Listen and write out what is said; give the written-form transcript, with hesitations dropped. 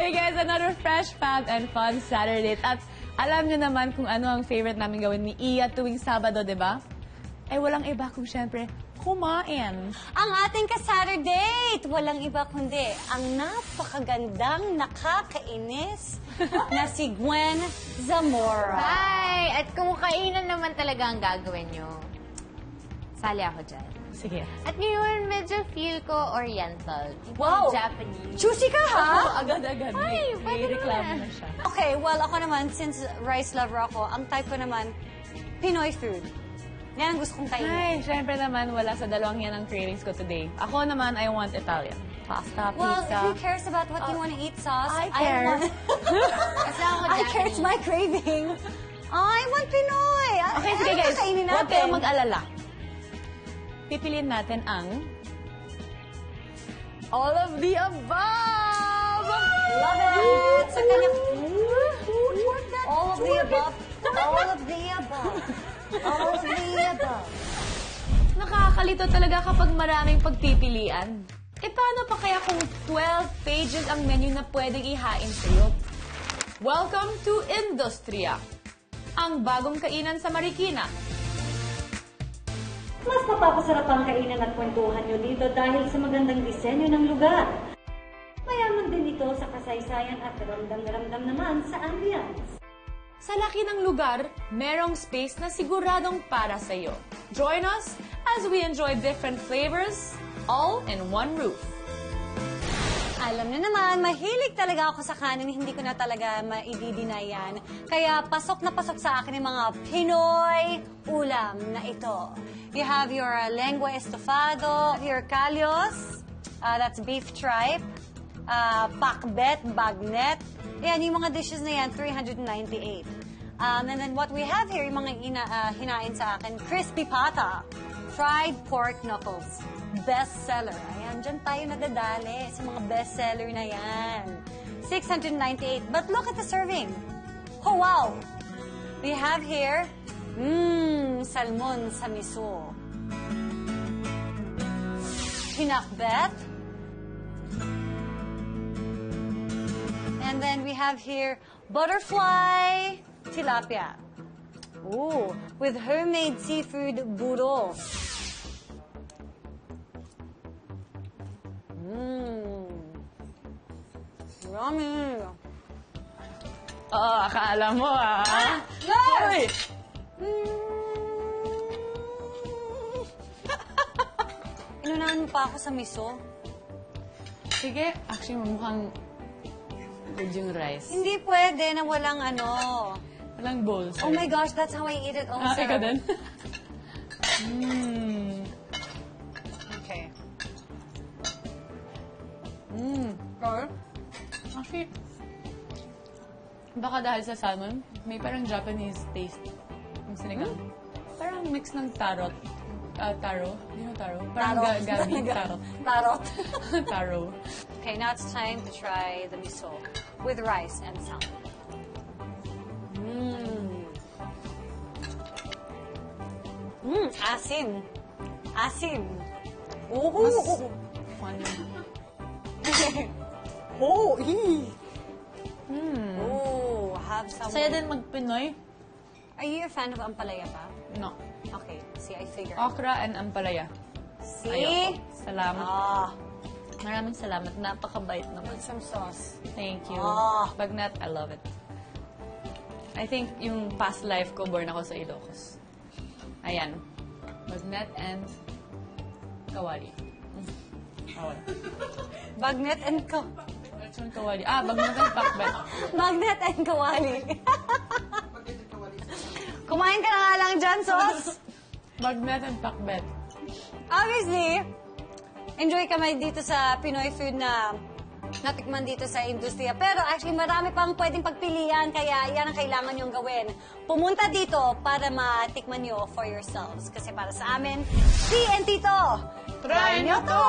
Hey guys, another fresh, fab, and fun Saturday. At alam nyo naman kung ano ang favorite namin gawin ni Iya tuwing Sabado, di ba? Eh, walang iba kung syempre, kumain. Ang ating ka-Saturday, walang iba kundi ang napakagandang nakakainis na si Gwen Zamora. Hi! At kung kainan naman talaga ang gagawin nyo, sali ako dyan. Sige. At ngayon, medyo feel ko oriental. Wow! Japanese. Choosy ka, ha? Agad-agad. Ay, May pwede reklamo na. na siya. Okay, well, ako naman, since rice lover ako, ang type ko naman, Pinoy food. Yan ang gusto kong kainin. Ay, syempre naman, wala sa dalawang yan ang cravings ko today. Ako naman, I want Italian. Pasta, Well, pizza. who cares about what you want to eat, sauce? I care. Kasi ako I care, it's Japanese. my craving. I want Pinoy. Okay, sige guys, Kainin huwag natin. kayong mag-alala. Pipiliin natin ang all of the above! Love it! Sa kanyang... All of the above. All of the above. All of the above. Nakakalito talaga kapag maraming pagpipilian. E paano pa kaya kung 12 pages ang menu na pwedeng ihain sa'yo? Welcome to Industria, ang bagong kainan sa Marikina. Mas mapapasarap ang kainan at kwentuhan nyo dito dahil sa magandang disenyo ng lugar. Mayaman din ito sa kasaysayan at ramdam na ramdam naman sa ambience. Sa laki ng lugar, merong space na siguradong para sa'yo. Join us as we enjoy different flavors, all in one roof. Alam niyo naman, mahilig talaga ako sa kanin, hindi ko na talaga maididinay yan. Kaya pasok na pasok sa akin yung mga Pinoy ulam na ito. You have your lengua estofado, your callos, that's beef tripe, pakbet, bagnet. Yan, yung mga dishes na yan, 398. And then what we have here, yung mga hinain sa akin, crispy pata, fried pork knuckles, bestseller. Ayan, dyan tayo nadadali sa mga bestseller na yan. 698. But look at the serving. Oh, wow! We have here, salmon sa miso. Pinakbet. And then we have here butterfly tilapia. Ooh, with homemade seafood buro. Yummy. Oo, akala mo ah. Yes! Uy! Inunahan mo pa ako sa miso? Sige, actually mukhang good yung rice. Hindi pwede na walang ano. Walang bowl, sir. Oh my gosh, that's how I eat it also. Ikaw din? Okay. Or, actually, baka dahil sa salmon, may parang Japanese taste yung sinigang. Parang mix ng taro. Taro? You know taro? Parang gabi. Taro. Tarot. Taro. Okay, now it's time to try the miso with rice and salmon. Asim. Asim. Ooh. Fun yun. Oh, Ooh, have some. Saya din mag-Pinoy? Are you a fan of ampalaya pa? No. Okay, see, I figured. Okra and ampalaya. See? Ayoko. Salamat. Ah, Maraming salamat. Napakabait naman. some sauce. Thank you. Ah. Bagnat, I love it. I think yung past life ko, born ako sa Ilocos. Ayan. Bagnat and kawali. Kawali. Bagnet and Which one kawali? Bagnat and pakbet. Bagnet and kawali. Kumain ka na nga lang dyan, sauce. Bagnat and pakbet. Obviously, enjoy kami dito sa Pinoy food na natikman dito sa industriya. Pero actually, marami pang pwedeng pagpilian, kaya yan ang kailangan nyong gawin. Pumunta dito para matikman nyo for yourselves. Kasi para sa amin, TNT to! Try nyo to!